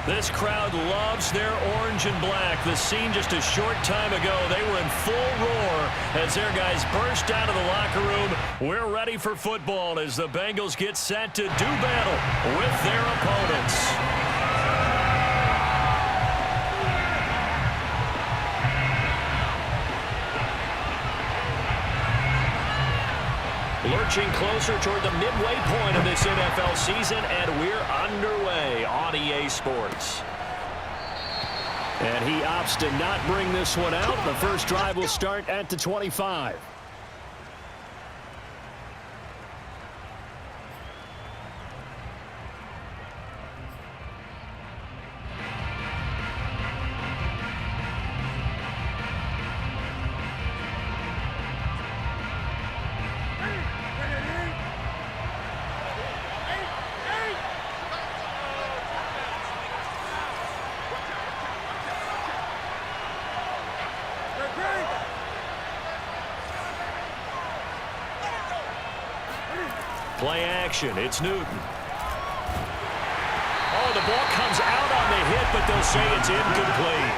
This crowd loves their orange and black. The scene just a short time ago, they were in full roar as their guys burst out of the locker room. We're ready for football as the Bengals get set to do battle with their opponents. Lurching closer toward the midway point of this NFL season, and we're underway on EA Sports. And he opts to not bring this one out. The first drive will start at the 25. Play action. It's Newton. Oh, the ball comes out on the hit, but they'll say it's incomplete.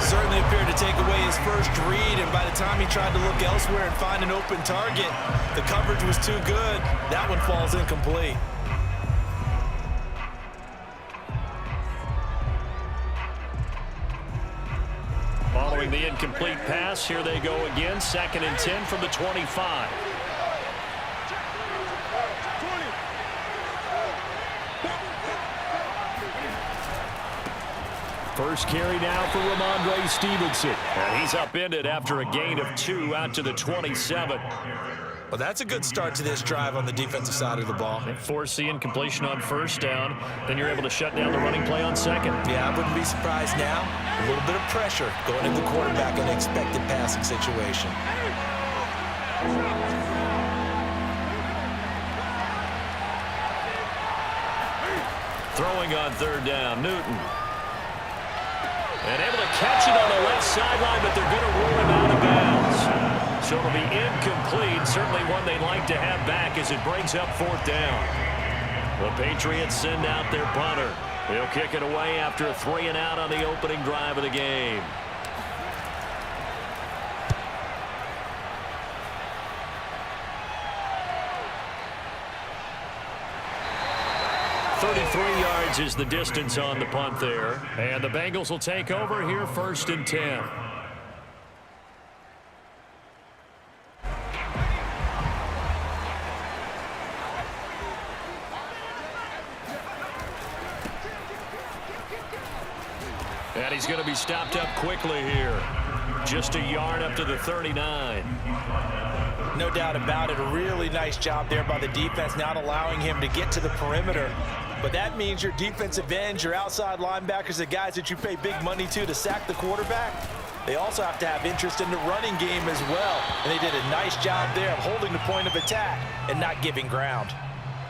Certainly appeared to take away his first read, and by the time he tried to look elsewhere and find an open target, the coverage was too good. That one falls incomplete. Following the incomplete pass, here they go again. 2nd and 10 from the 25. First carry now for Ramondre Stevenson. And he's upended after a gain of 2 out to the 27. Well, that's a good start to this drive on the defensive side of the ball. They force the incompletion on first down. Then you're able to shut down the running play on second. Yeah, I wouldn't be surprised now. A little bit of pressure going into the quarterback in an expected passing situation. Throwing on 3rd down, Newton. And able to catch it on the left sideline, but they're going to rule him out of bounds. So it'll be incomplete, certainly one they'd like to have back as it brings up 4th down. The Patriots send out their punter. He'll kick it away after a 3-and-out on the opening drive of the game. Yards is the distance on the punt there. And the Bengals will take over here 1st and 10. And he's going to be stopped up quickly here. Just a yard up to the 39. No doubt about it. A really nice job there by the defense, not allowing him to get to the perimeter. But that means your defensive ends, your outside linebackers, the guys that you pay big money to sack the quarterback, they also have to have interest in the running game as well. And they did a nice job there of holding the point of attack and not giving ground.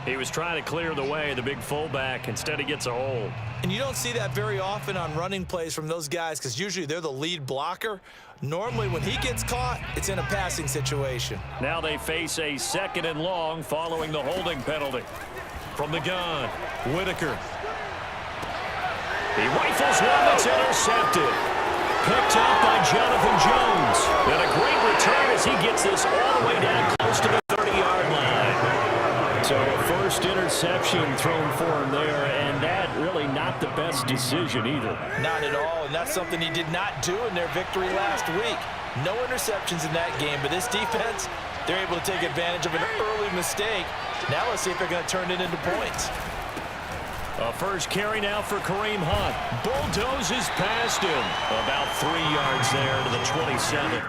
He was trying to clear the way, the big fullback. Instead, he gets a hold. And you don't see that very often on running plays from those guys because usually they're the lead blocker. Normally, when he gets caught, it's in a passing situation. Now they face a 2nd and long following the holding penalty. From the gun, Whitaker. He rifles one that's intercepted. Picked up by Jonathan Jones. And a great return as he gets this all the way down close to the 30-yard line. So a first interception thrown for him there, and that really not the best decision either. Not at all, and that's something he did not do in their victory last week. No interceptions in that game, but this defense, they're able to take advantage of an early mistake. Now let's see if they're going to turn it into points. A first carry now for Kareem Hunt. Bulldozes past him. About 3 yards there to the 27.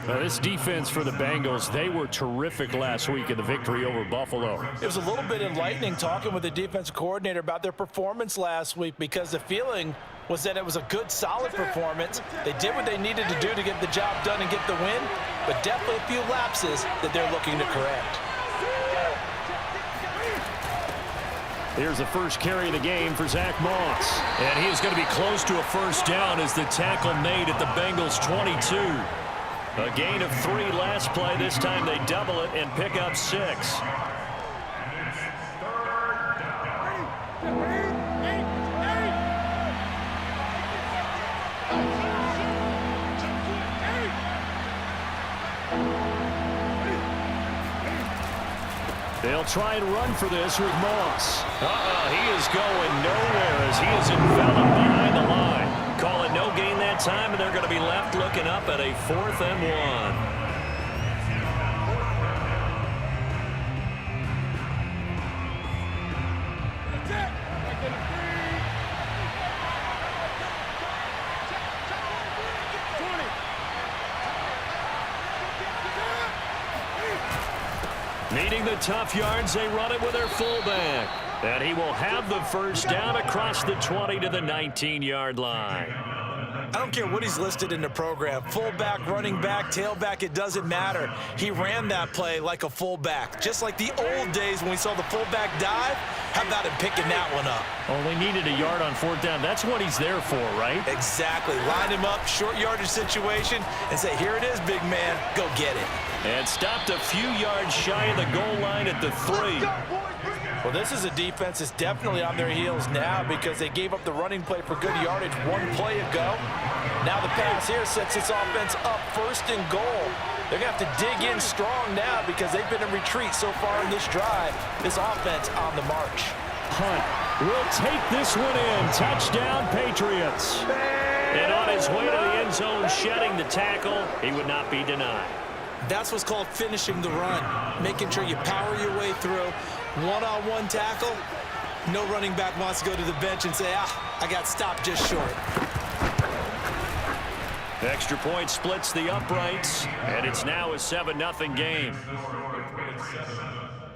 Now, this defense for the Bengals, they were terrific last week in the victory over Buffalo. It was a little bit enlightening talking with the defensive coordinator about their performance last week because the feeling was that it was a good, solid performance. They did what they needed to do to get the job done and get the win, but definitely a few lapses that they're looking to correct. Here's the first carry of the game for Zach Moss. And he is going to be close to a first down as the tackle made at the Bengals 22. A gain of 3 last play. This time they double it and pick up 6. They'll try and run for this with Moss. He is going nowhere as he is enveloped behind the line. Call it no gain that time, and they're going to be left looking up at a 4th and 1. Needing the tough yards, they run it with their fullback. And he will have the first down across the 20 to the 19-yard line. I don't care what he's listed in the program. Fullback, running back, tailback, it doesn't matter. He ran that play like a fullback. Just like the old days when we saw the fullback dive. How about him picking that one up? Only needed a yard on 4th down. That's what he's there for, right? Exactly. Line him up, short yardage situation, and say, here it is, big man. Go get it. And stopped a few yards shy of the goal line at the 3. Well, this is a defense that's definitely on their heels now because they gave up the running play for good yardage 1 play ago. Now the pass here sets this offense up 1st and goal. They're going to have to dig in strong now because they've been in retreat so far in this drive. This offense on the march. Hunt will take this one in. Touchdown, Patriots. And on his way to the end zone, shedding the tackle, he would not be denied. That's what's called finishing the run, making sure you power your way through. One-on-one tackle, no running back wants to go to the bench and say, I got stopped just short. Extra point splits the uprights, and it's now a 7-0 game.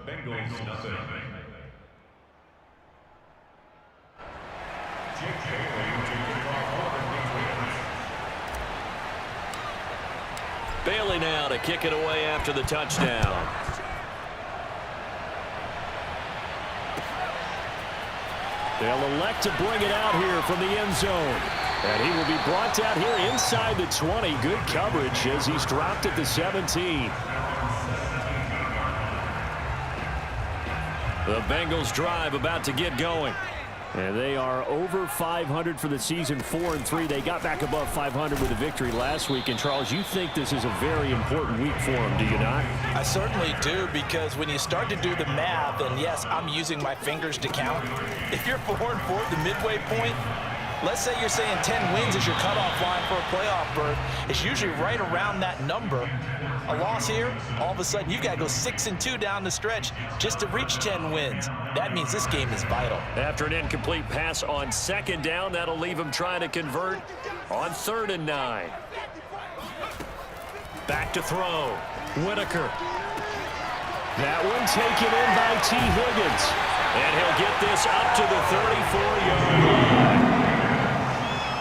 Bengals nothing. Bailey now to kick it away after the touchdown. They'll elect to bring it out here from the end zone. And he will be brought down here inside the 20. Good coverage as he's dropped at the 17. The Bengals drive about to get going. And they are over 500 for the season, 4-3. They got back above 500 with a victory last week. And, Charles, you think this is a very important week for them, do you not? I certainly do, because when you start to do the math, and yes, I'm using my fingers to count. If you're 4-4 the midway point, let's say you're saying 10 wins is your cutoff line for a playoff berth. It's usually right around that number. A loss here, all of a sudden you've got to go 6-2 down the stretch just to reach 10 wins. That means this game is vital. After an incomplete pass on 2nd down, that'll leave him trying to convert on 3rd and 9. Back to throw. Whitaker. That one taken in by T. Higgins. And he'll get this up to the 34-yard line.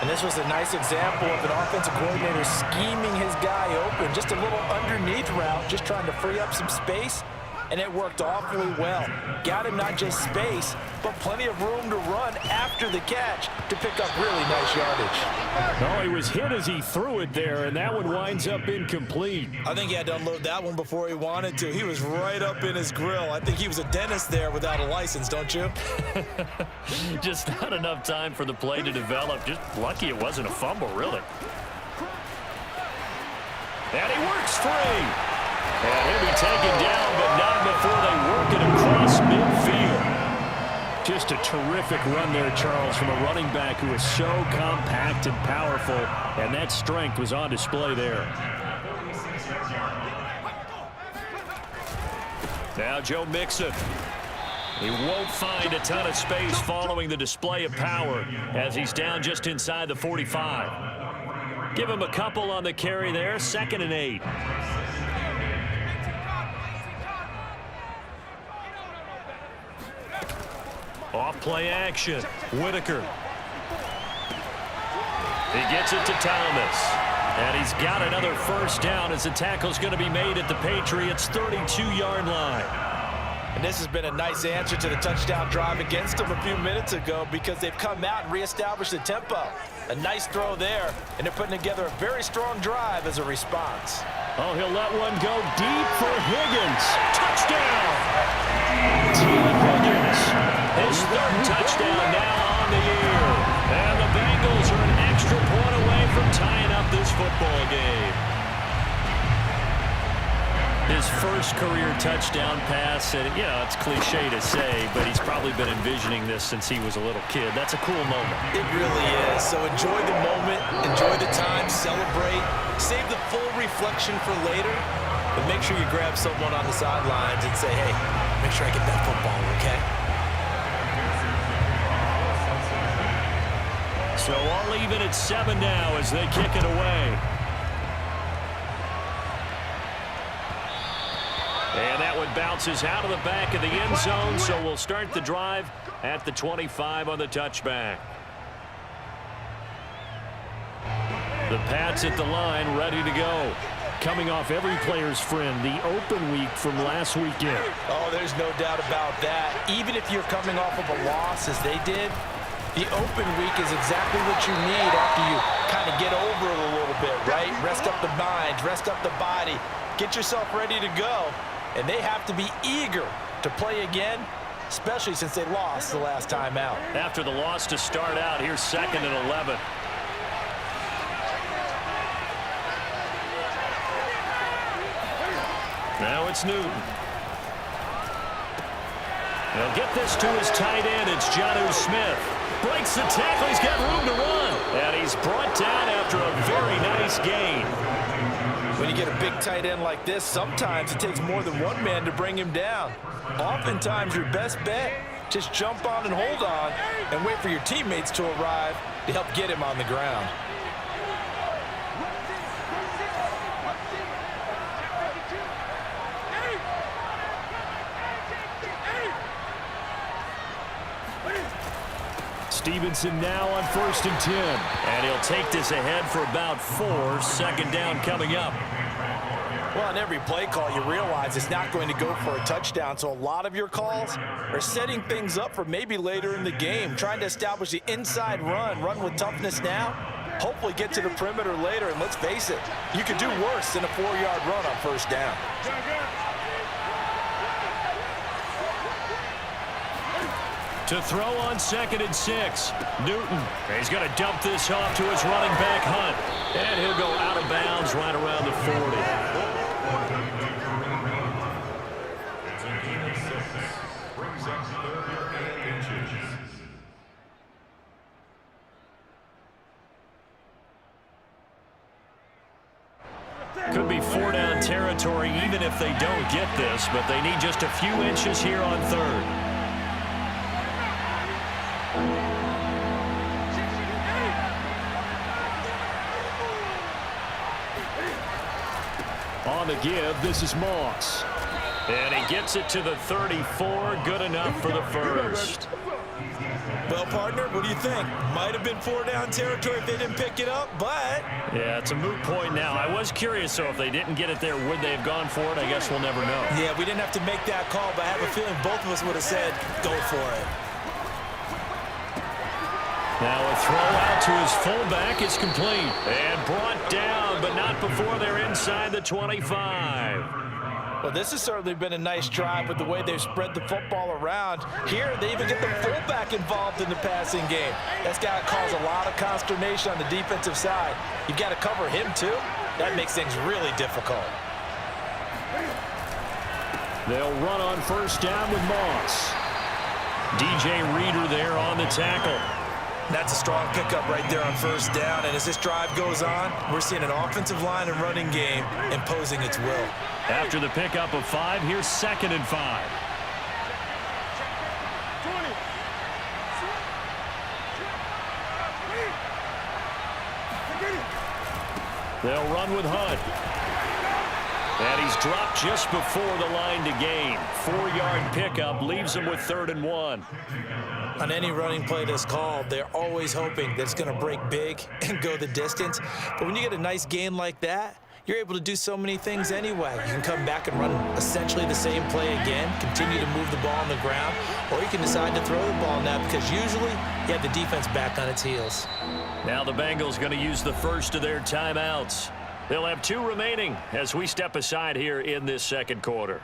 And this was a nice example of an offensive coordinator scheming his guy open. Just a little underneath route, just trying to free up some space. And it worked awfully well. Got him not just space, but plenty of room to run after the catch to pick up really nice yardage. Oh, he was hit as he threw it there, and that one winds up incomplete. I think he had to unload that one before he wanted to. He was right up in his grill. I think he was a dentist there without a license, don't you? Just not enough time for the play to develop. Just lucky it wasn't a fumble, really. And he works free. And he'll be taken down, but not before they work it across midfield. Just a terrific run there, Charles, from a running back who is so compact and powerful, and that strength was on display there. Now Joe Mixon. He won't find a ton of space following the display of power as he's down just inside the 45. Give him a couple on the carry there, 2nd and 8. Off play action. Whitaker. He gets it to Thomas. And he's got another first down as the tackle's going to be made at the Patriots' 32-yard line. And this has been a nice answer to the touchdown drive against them a few minutes ago because they've come out and reestablished the tempo. A nice throw there, and they're putting together a very strong drive as a response. Oh, he'll let one go deep for Higgins. Touchdown! T. Higgins, his 3rd touchdown now on the year. And the Bengals are an extra point away from tying up this football game. His first career touchdown pass, and it's cliche to say, but he's probably been envisioning this since he was a little kid. That's a cool moment. It really is. So enjoy the moment, enjoy the time, celebrate, save the full reflection for later, but make sure you grab someone on the sidelines and say, hey, make sure I get that football, okay? So all even at 7 now as they kick it away. And that one bounces out of the back of the end zone, so we'll start the drive at the 25 on the touchback. The Pats at the line, ready to go. Coming off every player's friend, the open week from last weekend. Oh, there's no doubt about that. Even if you're coming off of a loss as they did, the open week is exactly what you need after you kind of get over it a little bit, right? Rest up the mind, rest up the body, get yourself ready to go. And they have to be eager to play again, especially since they lost the last time out. After the loss to start out, here's 2nd and 11. Now it's Newton. He'll get this to his tight end. It's Jonnu Smith. Breaks the tackle. He's got room to run. And he's brought down after a very nice gain. When you get a big tight end like this, sometimes it takes more than one man to bring him down. Oftentimes, your best bet, just jump on and hold on and wait for your teammates to arrive to help get him on the ground. Stevenson now on 1st and 10. And he'll take this ahead for about 4. 2nd down coming up. Well, on every play call, you realize it's not going to go for a touchdown. So a lot of your calls are setting things up for maybe later in the game, trying to establish the inside run with toughness now, hopefully get to the perimeter later. And let's face it, you could do worse than a 4-yard run on 1st down. To throw on 2nd and 6. Newton. He's going to dump this off to his running back, Hunt. And he'll go out of bounds right around the 40. Could be 4-down territory even if they don't get this, but they need just a few inches here on 3rd. On the give, this is Moss. And he gets it to the 34. Good enough for the 1st. Well, partner, what do you think? Might have been 4-down territory if they didn't pick it up, but... Yeah, it's a moot point now. I was curious, so if they didn't get it there, would they have gone for it? I guess we'll never know. Yeah, we didn't have to make that call, but I have a feeling both of us would have said, go for it. Now a throw out to his fullback is complete. And brought down, but not before they're inside the 25. Well, this has certainly been a nice drive with the way they've spread the football around. Here, they even get the fullback involved in the passing game. That's got to cause a lot of consternation on the defensive side. You've got to cover him, too. That makes things really difficult. They'll run on 1st down with Moss. DJ Reader there on the tackle. That's a strong pickup right there on 1st down. And as this drive goes on, we're seeing an offensive line and running game imposing its will. After the pickup of 5, here's 2nd and 5. They'll run with Hunt. And he's dropped just before the line to gain. 4-yard pickup leaves him with 3rd and 1. On any running play that's called, they're always hoping that it's going to break big and go the distance. But when you get a nice gain like that, you're able to do so many things anyway. You can come back and run essentially the same play again, continue to move the ball on the ground, or you can decide to throw the ball now because usually you have the defense back on its heels. Now the Bengals going to use the first of their timeouts. They'll have 2 remaining as we step aside here in this 2nd quarter.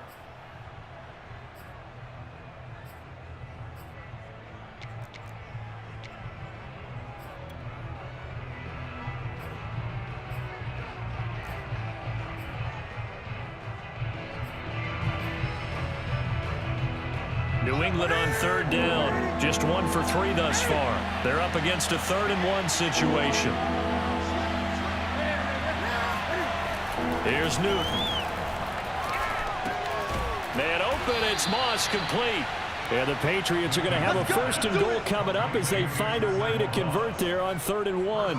New England on third down. Just 1 for 3 thus far. They're up against a 3rd-and-1 situation. Here's Newton. Man open, it's Moss, complete. And the Patriots are going to have a 1st and goal coming up as they find a way to convert there on 3rd and 1.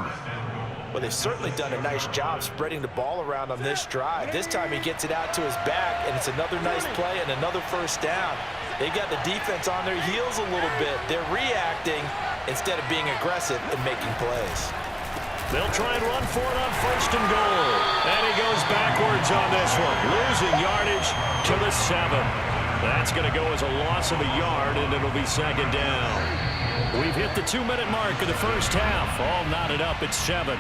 Well, they've certainly done a nice job spreading the ball around on this drive. This time he gets it out to his back, and it's another nice play and another 1st down. They've got the defense on their heels a little bit. They're reacting instead of being aggressive and making plays. They'll try and run for it on 1st and goal. And he goes backwards on this one, losing yardage to the 7. That's going to go as a loss of a yard, and it'll be 2nd down. We've hit the 2-minute mark of the first half. All knotted up at 7.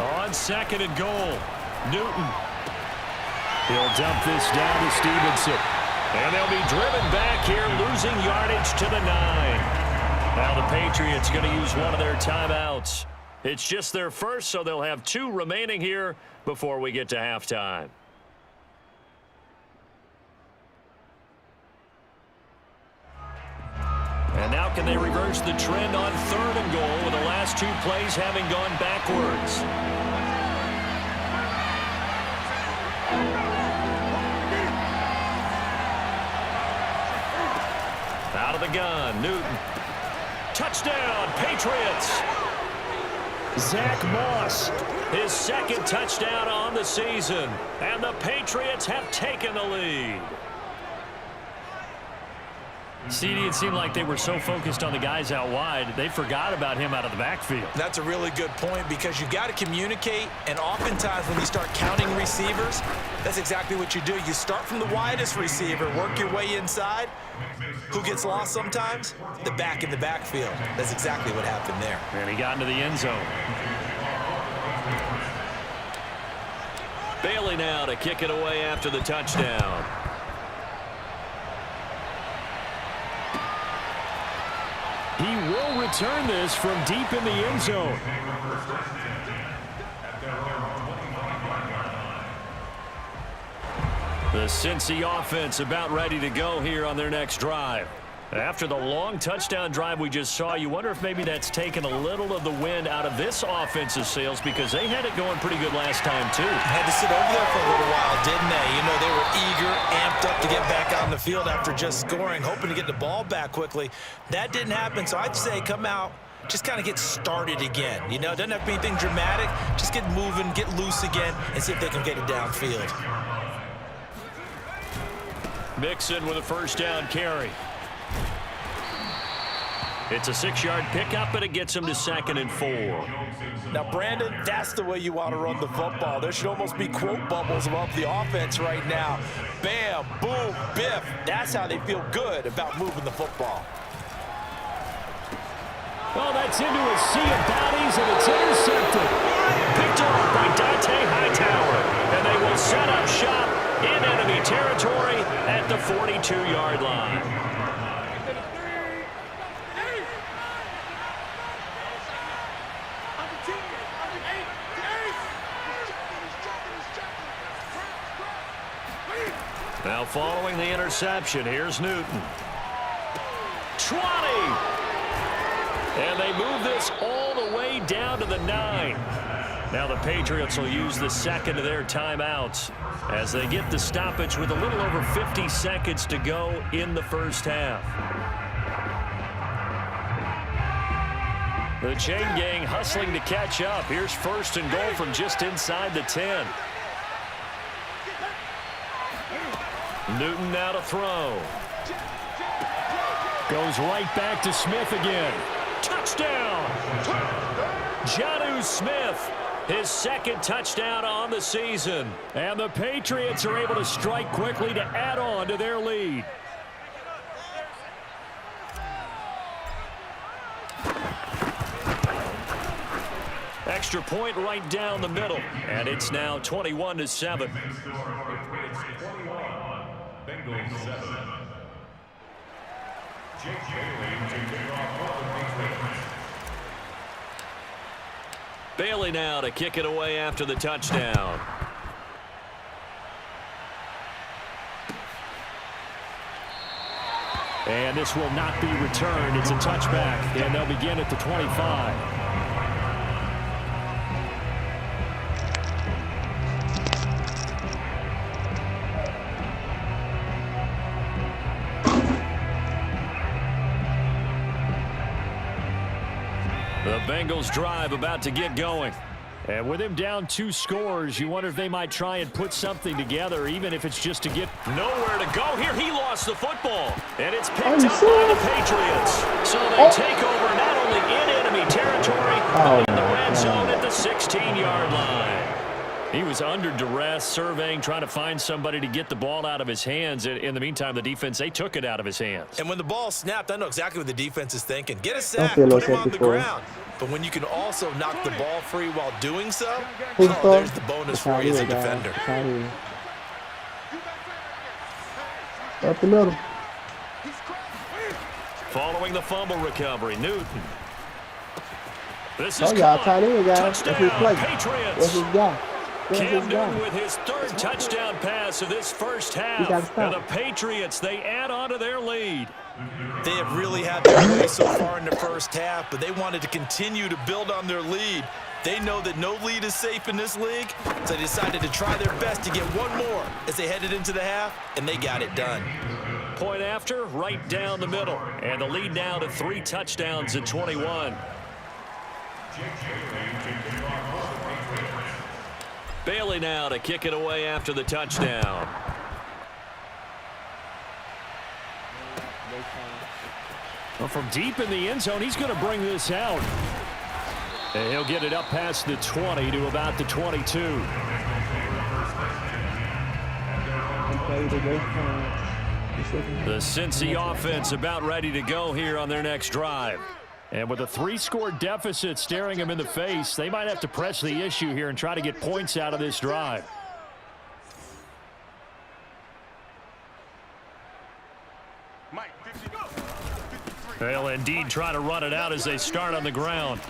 On 2nd and goal, Newton. He'll dump this down to Stevenson. And they'll be driven back here, losing yardage to the 9. Now the Patriots going to use one of their timeouts. It's just their first, so they'll have 2 remaining here before we get to halftime. And now can they reverse the trend on 3rd and goal with the last 2 plays having gone backwards? Out of the gun, Newton. Touchdown, Patriots. Zach Moss, his 2nd touchdown on the season. And the Patriots have taken the lead. CD, it seemed like they were so focused on the guys out wide, they forgot about him out of the backfield. That's a really good point because you've got to communicate, and oftentimes when you start counting receivers, that's exactly what you do. You start from the widest receiver, work your way inside. Who gets lost sometimes? The back in the backfield. That's exactly what happened there. And he got into the end zone. Bailey now to kick it away after the touchdown. He will return this from deep in the end zone. The Cincy offense about ready to go here on their next drive. After the long touchdown drive we just saw, you wonder if maybe that's taken a little of the wind out of this offensive sails because they had it going pretty good last time, too. Had to sit over there for a little while, didn't they? You know, they were eager, amped up to get back on the field after just scoring, hoping to get the ball back quickly. That didn't happen, so I'd say come out, just kind of get started again. You know, doesn't have to be anything dramatic. Just get moving, get loose again, and see if they can get it downfield. Mixon with a 1st down carry. It's a 6-yard pickup, but it gets him to 2nd and 4. Now, Brandon, that's the way you want to run the football. There should almost be quote bubbles above the offense right now. Bam, boom, biff. That's how they feel good about moving the football. Oh, that's into a sea of bodies, and it's intercepted. Picked off by Dante Hightower, and they will set up shop in enemy territory at the 42-yard line. Now following the interception, here's Newton. 20! And they move this all the way down to the 9. Now the Patriots will use the 2nd of their timeouts as they get the stoppage with a little over 50 seconds to go in the first half. The chain gang hustling to catch up. Here's 1st and goal from just inside the 10. Newton now to throw. Goes right back to Smith again. Touchdown! Jonnu Smith, his 2nd touchdown on the season. And the Patriots are able to strike quickly to add on to their lead. Extra point right down the middle. And it's now 21-7. Bailey now to kick it away after the touchdown. And this will not be returned. It's a touchback, and they'll begin at the 25. The Bengals drive about to get going. And with him down 2 scores, you wonder if they might try and put something together, even if it's just to get nowhere to go here. He lost the football, and it's picked up by the Patriots. So they take over not only in enemy territory, but in the red zone at the 16-yard line. He was under duress, surveying, trying to find somebody to get the ball out of his hands. In the meantime, the defense, they took it out of his hands. And when the ball snapped, I know exactly what the defense is thinking. Get a sack, put him on the ground. But when you can also knock the ball free while doing so, there's the bonus for you as a defender. Up the middle. Following the fumble recovery, Newton. This is tight end, guys. Touchdown, Patriots. That's his guy. Cam Newton with his 3rd touchdown pass of this first half. And the Patriots, they add on to their lead. They have really had their way so far in the first half, but they wanted to continue to build on their lead. They know that no lead is safe in this league, so they decided to try their best to get one more as they headed into the half, and they got it done. Point after, right down the middle. And the lead now to 3 touchdowns in 21. Bailey now to kick it away after the touchdown. Well, from deep in the end zone, he's going to bring this out. And he'll get it up past the 20 to about the 22. The Cincy offense about ready to go here on their next drive. And with a 3-score deficit staring him in the face, they might have to press the issue here and try to get points out of this drive. They'll indeed try to run it out as they start on the ground.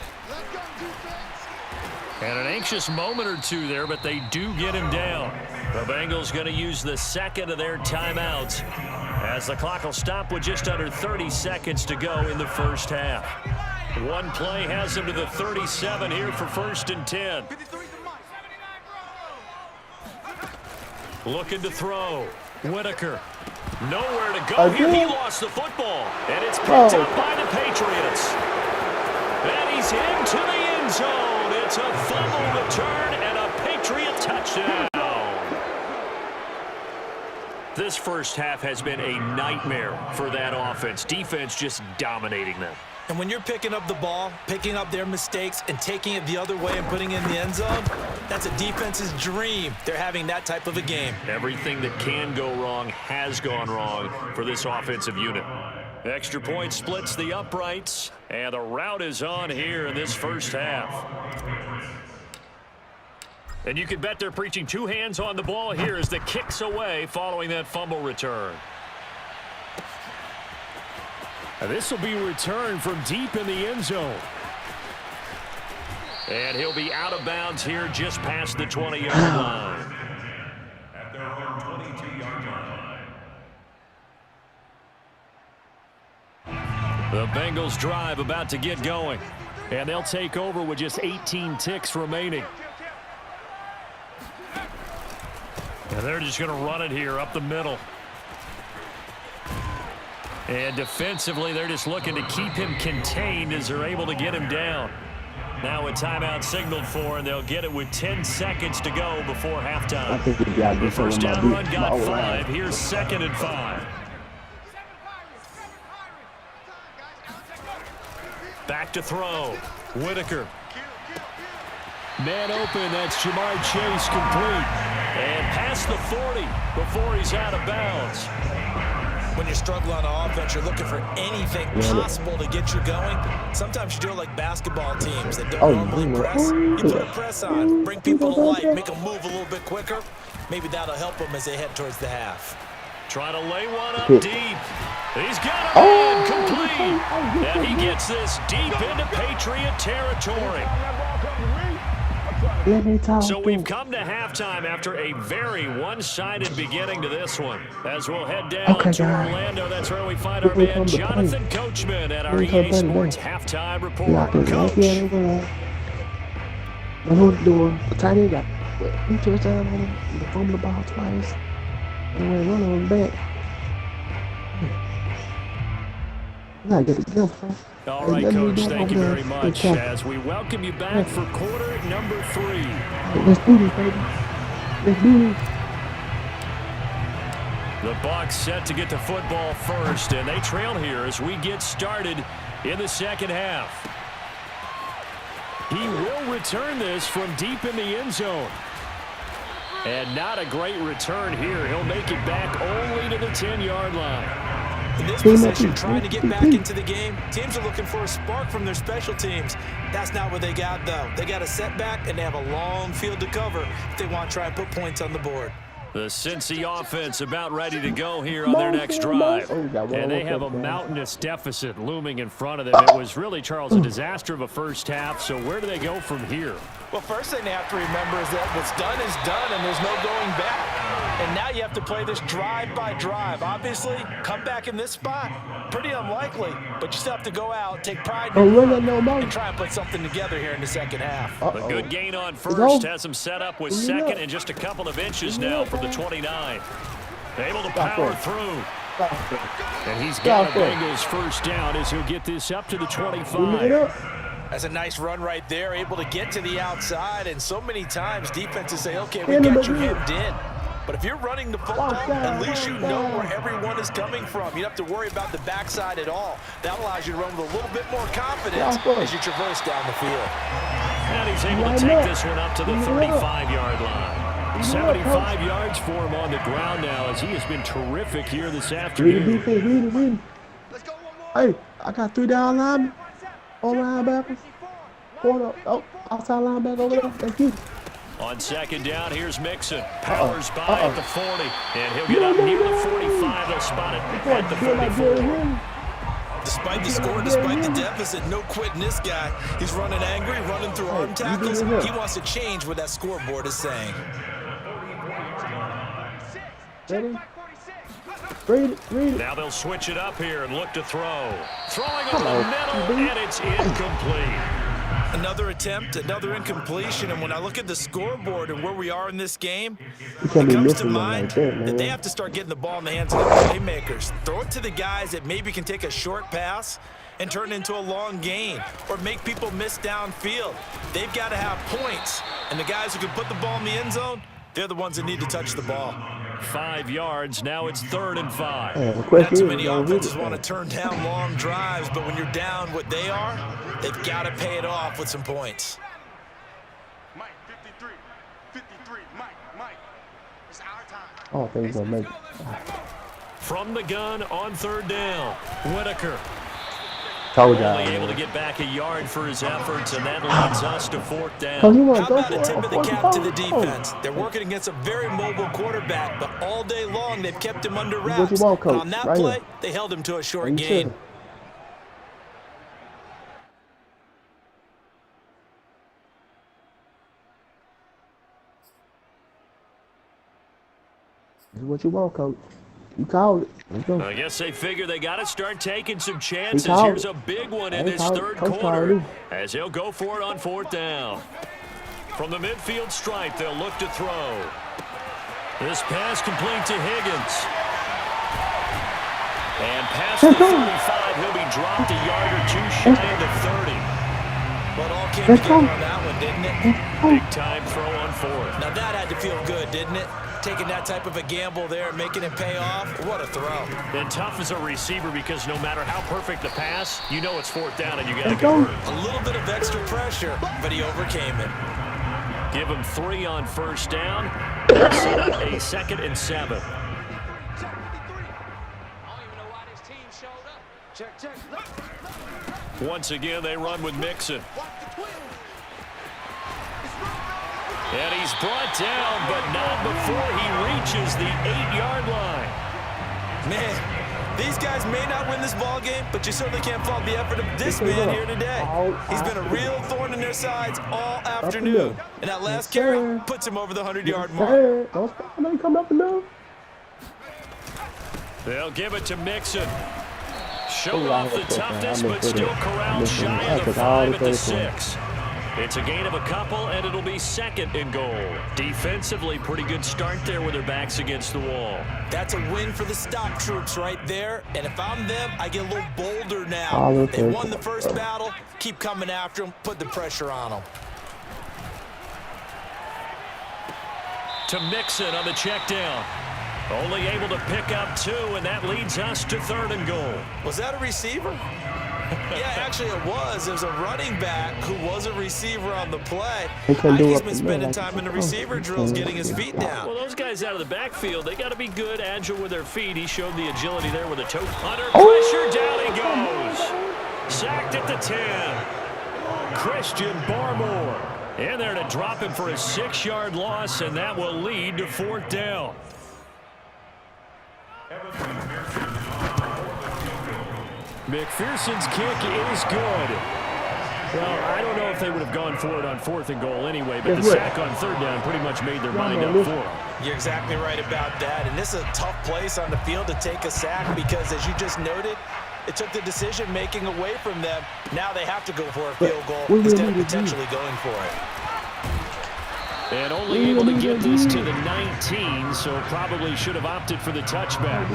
And an anxious moment or two there, but they do get him down. The Bengals going to use the 2nd of their timeouts as the clock will stop with just under 30 seconds to go in the first half. One play has them to the 37 here for 1st and 10. Looking to throw. Whitaker. Nowhere to go here. He lost the football. And it's picked up by the Patriots. And he's into the end zone. It's a fumble return and a Patriot touchdown. This first half has been a nightmare for that offense. Defense just dominating them. And when you're picking up the ball, picking up their mistakes, and taking it the other way and putting it in the end zone, that's a defense's dream. They're having that type of a game. Everything that can go wrong has gone wrong for this offensive unit. Extra point splits the uprights, and the route is on here in this first half. And you can bet they're preaching 2 hands on the ball here as the kick's away following that fumble return. And this will be returned from deep in the end zone. And he'll be out of bounds here just past the 20-yard line. At their own 22-yard line. The Bengals drive about to get going. And they'll take over with just 18 ticks remaining. And they're just going to run it here up the middle. And defensively, they're just looking to keep him contained as they're able to get him down. Now a timeout signaled for, and they'll get it with 10 seconds to go before halftime. The first down run got 5. Here's 2nd and 5. Back to throw. Whitaker. Man open, that's Jamar Chase complete. And past the 40 before he's out of bounds. When you struggle on offense, you're looking for anything possible to get you going. Sometimes you do it like basketball teams that don't normally press. You put a press on, bring people to life, make them move a little bit quicker. Maybe that'll help them as they head towards the half. Trying to lay one up deep. He's got a man complete. And he gets this deep into Patriot territory. So we've come to halftime after a very one-sided beginning to this one. As we'll head down to Orlando, that's where we find our man Jonathan Coachman at our EA Sports Halftime Report. Coach. What doing? Tiny got he touchdown on him. He fumbled the ball twice. And went running on back. I gotta get it together, bro. All right, Coach, thank you very much as we welcome you back for quarter number 3. Let's do this, baby. Let's do this. The Bucs set to get the football first, and they trail here as we get started in the second half. He will return this from deep in the end zone. And not a great return here. He'll make it back only to the 10-yard line. In this position, trying to get back into the game, teams are looking for a spark from their special teams. That's not what they got, though. They got a setback, and they have a long field to cover if they want to try and put points on the board. The Cincy offense about ready to go here on their next drive. And they have a mountainous deficit looming in front of them. It was really, Charles, a disaster of a first half. So where do they go from here? Well, first thing they have to remember is that what's done is done, and there's no going back. And now you have to play this drive by drive. Obviously, come back in this spot, pretty unlikely. But you still have to go out, take pride in your work, and try and put something together here in the second half. A good gain on first has them set up with second and just a couple of inches now from the 29. Able to power through. And he's got a Bengals first down as he'll get this up to the 25. That's a nice run right there, able to get to the outside. And so many times defenses say, okay, we got you hemmed in. But if you're running the football, at least you know where everyone is coming from. You don't have to worry about the backside at all. That allows you to run with a little bit more confidence as you traverse down the field. And he's able to take this one up to the 35-yard line. 75 yards for him on the ground now as he has been terrific here this afternoon. Read it. Hey, I got 3 down linemen. All linebackers. Outside linebacker over there. Thank you. On second down, here's Mixon. Powers by at the 40. And he'll get up near the 45. They'll spot it at the 44. Despite the score, despite the deficit, no quitting this guy. He's running angry, running through arm tackles. He wants to change what that scoreboard is saying. Read it. Now they'll switch it up here and look to throw. Throwing over the middle, and it's incomplete. Another attempt, another incompletion, and when I look at the scoreboard and where we are in this game, it comes to mind that they have to start getting the ball in the hands of the playmakers. Throw it to the guys that maybe can take a short pass and turn it into a long gain or make people miss downfield. They've got to have points, and the guys who can put the ball in the end zone, they're the ones that need to touch the ball. 5 yards, now it's 3rd and 5. Not too many offenses want to turn down long drives, but when you're down what they are, they've got to pay it off with some points. Mike, 53, Mike. It's our time. I don't think he's going to make it. From the gun on 3rd down, Whitaker. Only able to get back a yard for his efforts, and that leads us to 4th down. How about a tip of the cap to the defense? They're working against a very mobile quarterback, but all day long they've kept him under wraps. And on that play, they held him to a short gain. This is what you want, Coach. You called it. I guess they figure they got to start taking some chances. Here's a big one in this 3rd quarter as he'll go for it on 4th down. From the midfield stripe, they'll look to throw. This pass complete to Higgins. And past the 35, he'll be dropped a yard or 2 shy of the 30. But all came together on that one, didn't it? Big time throw on 4th. Now that had to feel good, didn't it? Taking that type of a gamble there, making it pay off. What a throw. And tough as a receiver because no matter how perfect the pass, you know it's 4th down and you got to convert. A little bit of extra pressure, but he overcame it. Give him 3 on 1st down. Set up a 2nd and 7. Once again, they run with Mixon. And he's brought down, but not before he reaches the 8-yard line. Man, these guys may not win this ball game, but you certainly can't fault the effort of this man here today. He's been a real thorn in their sides all afternoon. And that last carry puts him over the 100-yard mark. Don't stop. I know you come up enough. They'll give it to Mixon. Showing off the toughness, but still corralled shy of the 5 at the 6. It's a gain of a couple, and it'll be 2nd and goal. Defensively, pretty good start there with their backs against the wall. That's a win for the stop troops right there. And if I'm them, I get a little bolder now. They won the first battle. Keep coming after them. Put the pressure on them. To Mixon on the check down. Only able to pick up 2, and that leads us to 3rd and goal. Was that a receiver? Yeah, actually it was. It was a running back who was a receiver on the play. He's been spending time in the receiver drills getting his feet down. Well, those guys out of the backfield, they got to be good, agile with their feet. He showed the agility there with a toe. Under pressure, down he goes. Sacked at the 10. Christian Barmore in there to drop him for a 6-yard loss, and that will lead to 4th down. McPherson's kick is good. Well, I don't know if they would have gone for it on 4th and goal anyway, but the sack on 3rd down pretty much made their mind up for them. You're exactly right about that, and this is a tough place on the field to take a sack because, as you just noted, it took the decision-making away from them. Now they have to go for a field goal instead of potentially going for it. And only able to get this to the 19, so probably should have opted for the touchback.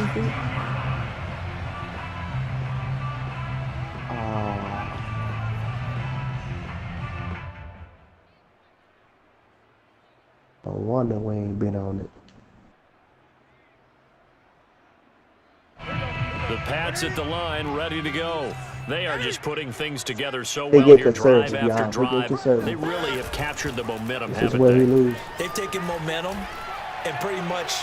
No wonder we ain't been on it. The Pats at the line, ready to go. They are just putting things together so well here, drive after drive. They really have captured the momentum, haven't they? They've taken momentum and pretty much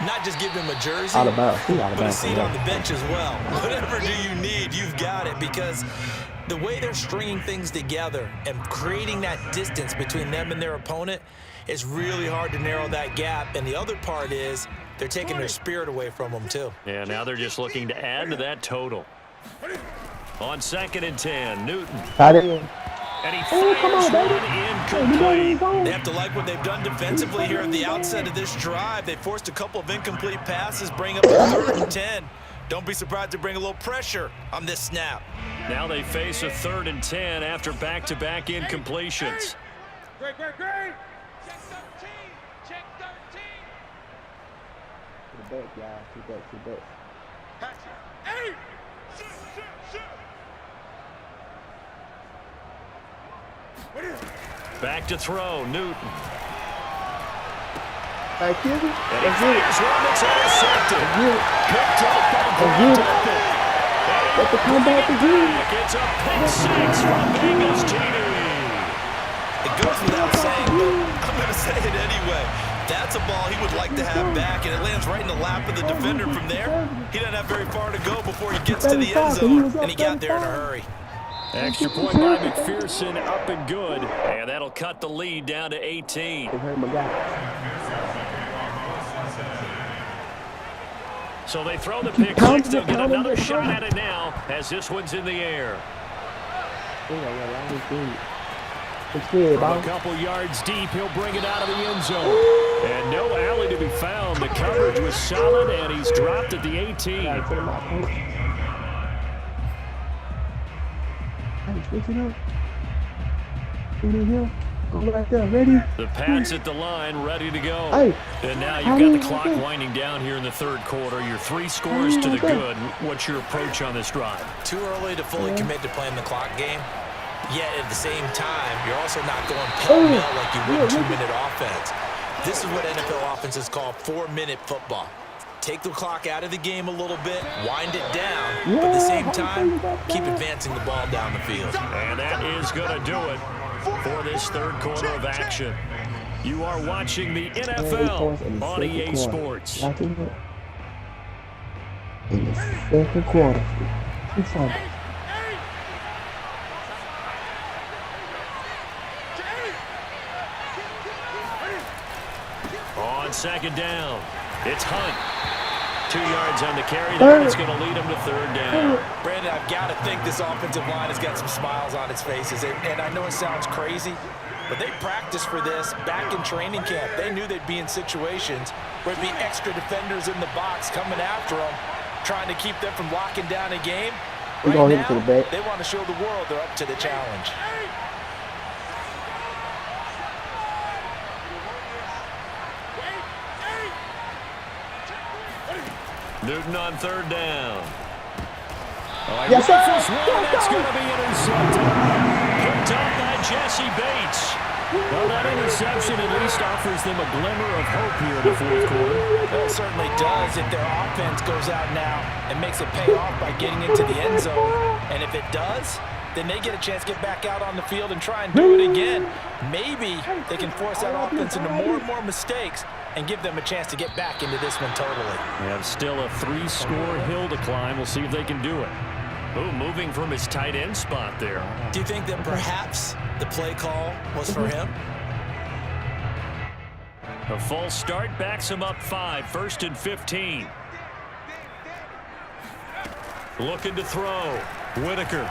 not just give them a jersey, but a seat on the bench as well. Whatever do you need, you've got it, because the way they're stringing things together and creating that distance between them and their opponent is really hard to narrow that gap. And the other part is they're taking their spirit away from them, too. Yeah, now they're just looking to add to that total. On 2nd and 10, Newton. And he fires one incomplete. They have to like what they've done defensively here at the outset of this drive. They forced a couple of incomplete passes, bring up a 3rd and 10. Don't be surprised to bring a little pressure on this snap. Now they face a 3rd and 10 after back-to-back incompletions. Great. Check 13. Check 13. To the back, guys. To the back. Pass it. Hey! Shoot. Back to throw, Newton. Thank you. And he fires one that's intercepted. Picked up by Grant. Let the comeback begin. It's a pick 6 from Bengals TD. It goes without saying, but I'm going to say it anyway. That's a ball he would like to have back, and it lands right in the lap of the defender from there. He doesn't have very far to go before he gets to the end zone, and he got there in a hurry. Extra point by McPherson, up and good. And that'll cut the lead down to 18. So they throw the pick 6. They'll get another shot at it now as this one's in the air. From a couple yards deep, he'll bring it out of the end zone. And no alley to be found. The coverage was solid, and he's dropped at the 18. The Pats at the line, ready to go. And now you've got the clock winding down here in the 3rd quarter. Your 3 scores to the good. What's your approach on this drive? Too early to fully commit to playing the clock game. Yet at the same time, you're also not going pell-mell like you would 2-minute offense. This is what NFL offenses call 4-minute football. Take the clock out of the game a little bit, wind it down, but at the same time, keep advancing the ball down the field. And that is going to do it for this 3rd quarter of action. You are watching the NFL on EA Sports. In the 2nd quarter. On 2nd down, it's Hunt. 2 yards on the carry there. It's going to lead him to 3rd down. Brandon, I've got to think this offensive line has got some smiles on its faces. And I know it sounds crazy, but they practiced for this back in training camp. They knew they'd be in situations where there'd be extra defenders in the box coming after them, trying to keep them from locking down a game. Right now, they want to show the world they're up to the challenge. Newton on 3rd down. Yes, sir. That's going to be intercepted. Picked up by Jesse Bates. Well, that interception at least offers them a glimmer of hope here in the 4th quarter. Well, it certainly does if their offense goes out now and makes it pay off by getting into the end zone. And if it does, then they get a chance to get back out on the field and try and do it again. Maybe they can force that offense into more and more mistakes and give them a chance to get back into this one totally. They have still a 3-score hill to climb. We'll see if they can do it. Ooh, moving from his tight end spot there. Do you think that perhaps the play call was for him? A false start backs him up 5, 1st and 15. Looking to throw. Whitaker.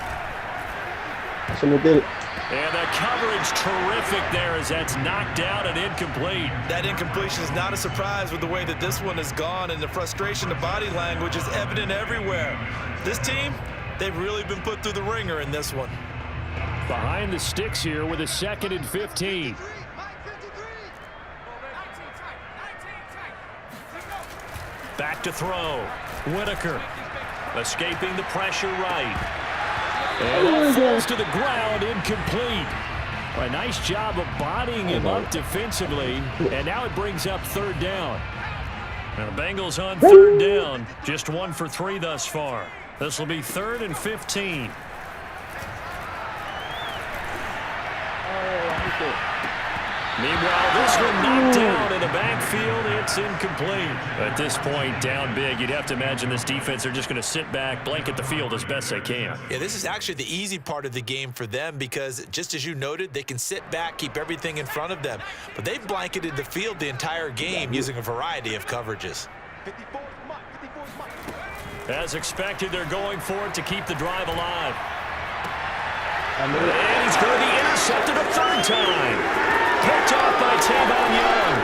Somebody did it. And the coverage terrific there as that's knocked down and incomplete. That incompletion is not a surprise with the way that this one has gone, and the frustration, the body language is evident everywhere. This team, they've really been put through the ringer in this one. Behind the sticks here with a 2nd and 15. Back to throw. Whitaker escaping the pressure right. And that falls to the ground, incomplete. A nice job of bodying him up defensively, and now it brings up 3rd down. And the Bengals on 3rd down, just 1 for 3 thus far. This will be 3rd and 15. Meanwhile, this one knocked down in the backfield. It's incomplete. At this point, down big, you'd have to imagine this defense are just going to sit back, blanket the field as best they can. Yeah, this is actually the easy part of the game for them because, just as you noted, they can sit back, keep everything in front of them. But they've blanketed the field the entire game using a variety of coverages. As expected, they're going for it to keep the drive alive. And he's going to be intercepted a 3rd time. Picked off by Tavon Young.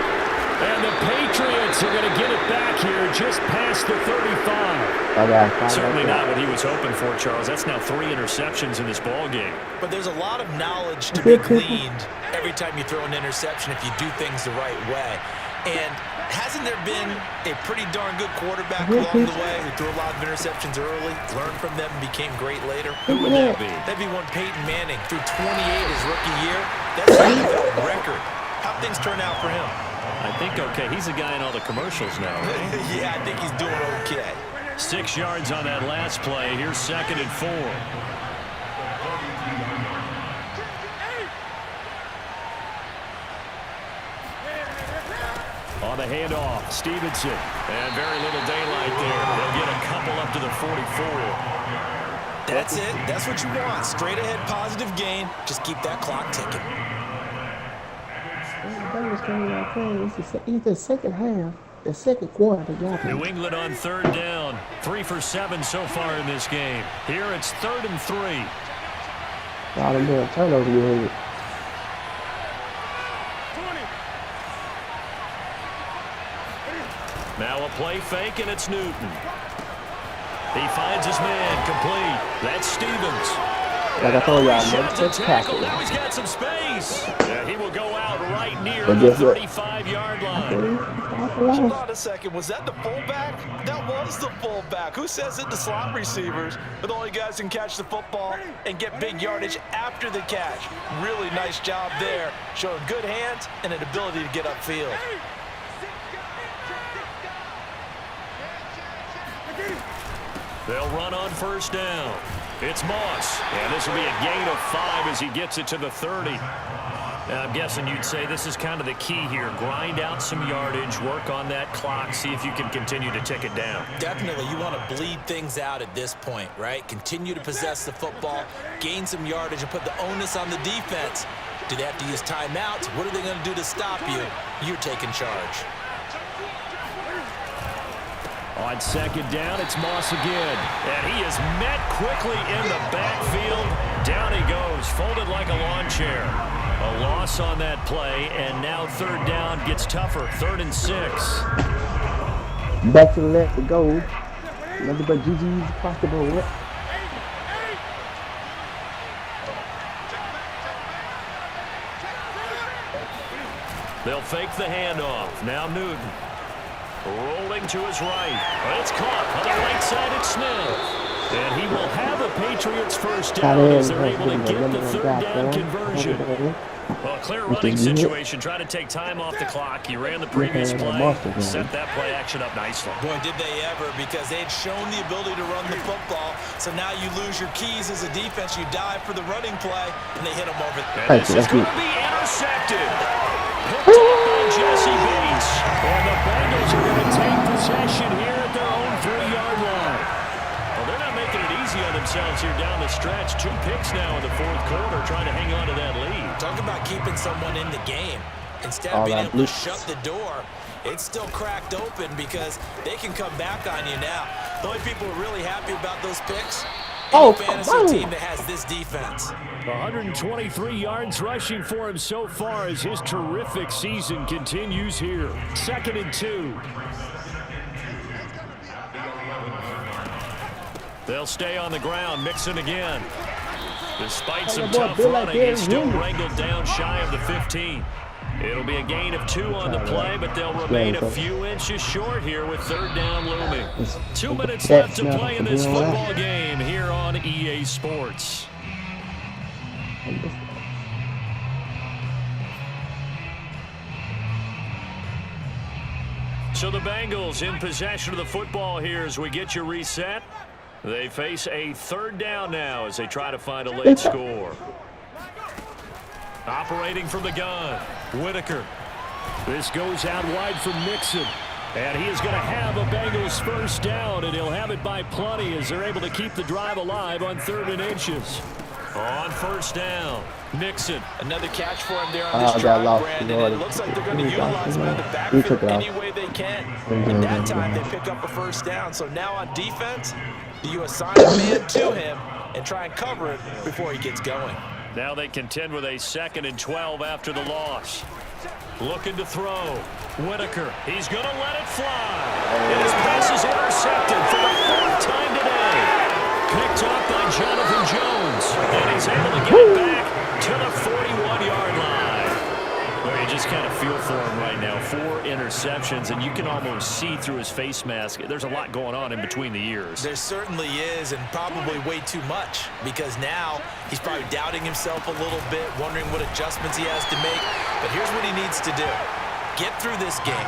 And the Patriots are going to get it back here just past the 35. Certainly not what he was hoping for, Charles. That's now 3 interceptions in this ball game. But there's a lot of knowledge to be gleaned every time you throw an interception if you do things the right way. And hasn't there been a pretty darn good quarterback along the way who threw a lot of interceptions early, learned from them, and became great later? Who would that be? That'd be one Peyton Manning. Threw 28 his rookie year. That's a NFL record. How'd things turn out for him? I think okay. He's a guy in all the commercials now, right? Yeah, I think he's doing okay. 6 yards on that last play. Here's 2nd and 4. On the handoff, Stevenson. And very little daylight there. They'll get a couple up to the 44. That's it. That's what you want. Straight ahead positive gain. Just keep that clock ticking. It's the second half, the 2nd quarter. New England on 3rd down. 3 for 7 so far in this game. Here it's 3rd and 3. All them damn turnovers you had. Now a play fake, and it's Newton. He finds his man, complete. That's Stevens. Like I told y'all, Shot never to touch tackle. tackle. Now he's got some space. He will go out right near the 35-yard line. Hold on a second. Was that the fullback? That was the fullback. Who says it? The slot receivers are the only guys who can catch the football and get big yardage after the catch. Really nice job there, showing good hands and an ability to get upfield. They'll run on 1st down. It's Moss. And this will be a gain of 5 as he gets it to the 30. Now, I'm guessing you'd say this is kind of the key here. Grind out some yardage, work on that clock, see if you can continue to tick it down. Definitely. You want to bleed things out at this point, right? Continue to possess the football, gain some yardage, and put the onus on the defense. Do they have to use timeouts? What are they going to do to stop you? You're taking charge. On second down, it's Moss again. And he is met quickly in the backfield. Down he goes, folded like a lawn chair. A loss on that play, and now third down gets tougher. 3rd and 6. Back to the left to go. Nothing but GG's across the board. They'll fake the handoff. Now Newton. Rolling to his right. It's caught on the right side. It's Smith. And he will have a Patriots first down as they're able to get the third down conversion. Well, clear running situation. Trying to take time off the clock. He ran the previous play. Set that play action up nicely. Boy, did they ever, because they had shown the ability to run the football. So now you lose your keys as a defense. You dive for the running play, and they hit him over. And this is going to be intercepted. Picked up by Jesse Bates. And the Bengals are going to take possession here at their own 3-yard line. Well, they're not making it easy on themselves here down the stretch. 2 picks now in the 4th quarter, trying to hang on to that lead. Talk about keeping someone in the game. Instead of being able to shut the door, it's still cracked open because they can come back on you now. The only people who are really happy about those picks, any fantasy team that has this defense. 123 yards rushing for him so far as his terrific season continues here. 2nd and 2. They'll stay on the ground, Mixon again. Despite some tough running, he's still wrangled down shy of the 15. It'll be a gain of 2 on the play, but they'll remain a few inches short here with 3rd down looming. 2 minutes left to play in this football game here on EA Sports. So the Bengals in possession of the football here as we get you reset. They face a 3rd down now as they try to find a late score. Operating from the gun, Whitaker. This goes out wide from Mixon. And he is going to have a Bengals first down, and he'll have it by plenty as they're able to keep the drive alive on 3rd and inches. On 1st down, Mixon. Another catch for him there on this drive, Brandon. And it looks like they're going to utilize him in the backfield any way they can. And that time they pick up a first down. So now on defense, you assign a man to him and try and cover it before he gets going. Now they contend with a 2nd and 12 after the loss. Looking to throw. Whitaker, he's going to let it fly. And his pass is intercepted for the 4th time today. Picked up by Jonathan Jones. And he's able to get it back to the 41-yard line. Well, you just kind of feel for him right now. 4 interceptions, and you can almost see through his face mask. There's a lot going on in between the ears. There certainly is, and probably way too much, because now he's probably doubting himself a little bit, wondering what adjustments he has to make. But here's what he needs to do. Get through this game.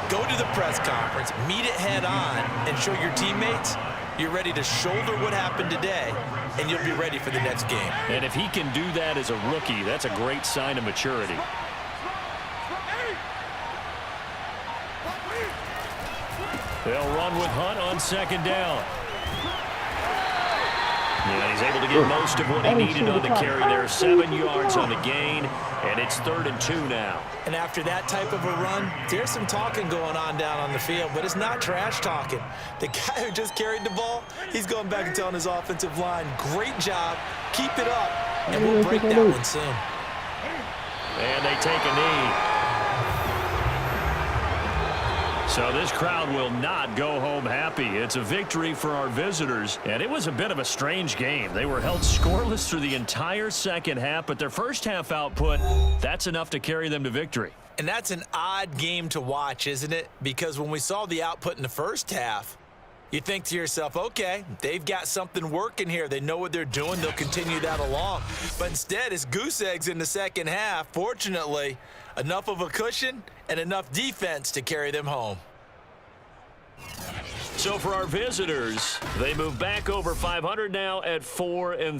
Go to the press conference, meet it head on, and show your teammates you're ready to shoulder what happened today, and you'll be ready for the next game. And if he can do that as a rookie, that's a great sign of maturity. They'll run with Hunt on 2nd down. Yeah, he's able to get most of what he needed on the carry there. 7 yards on the gain, and it's 3rd and 2 now. And after that type of a run, there's some talking going on down on the field, but it's not trash talking. The guy who just carried the ball, he's going back and telling his offensive line, great job, keep it up, and we'll break that one soon. And they take a knee. So this crowd will not go home happy. It's a victory for our visitors, and it was a bit of a strange game. They were held scoreless through the entire second half, but their first half output, that's enough to carry them to victory. And that's an odd game to watch, isn't it? Because when we saw the output in the first half, you think to yourself, okay, they've got something working here. They know what they're doing. They'll continue that along. But instead, it's goose eggs in the second half. Fortunately, enough of a cushion and enough defense to carry them home. So for our visitors, they move back over 500 now at 4-3.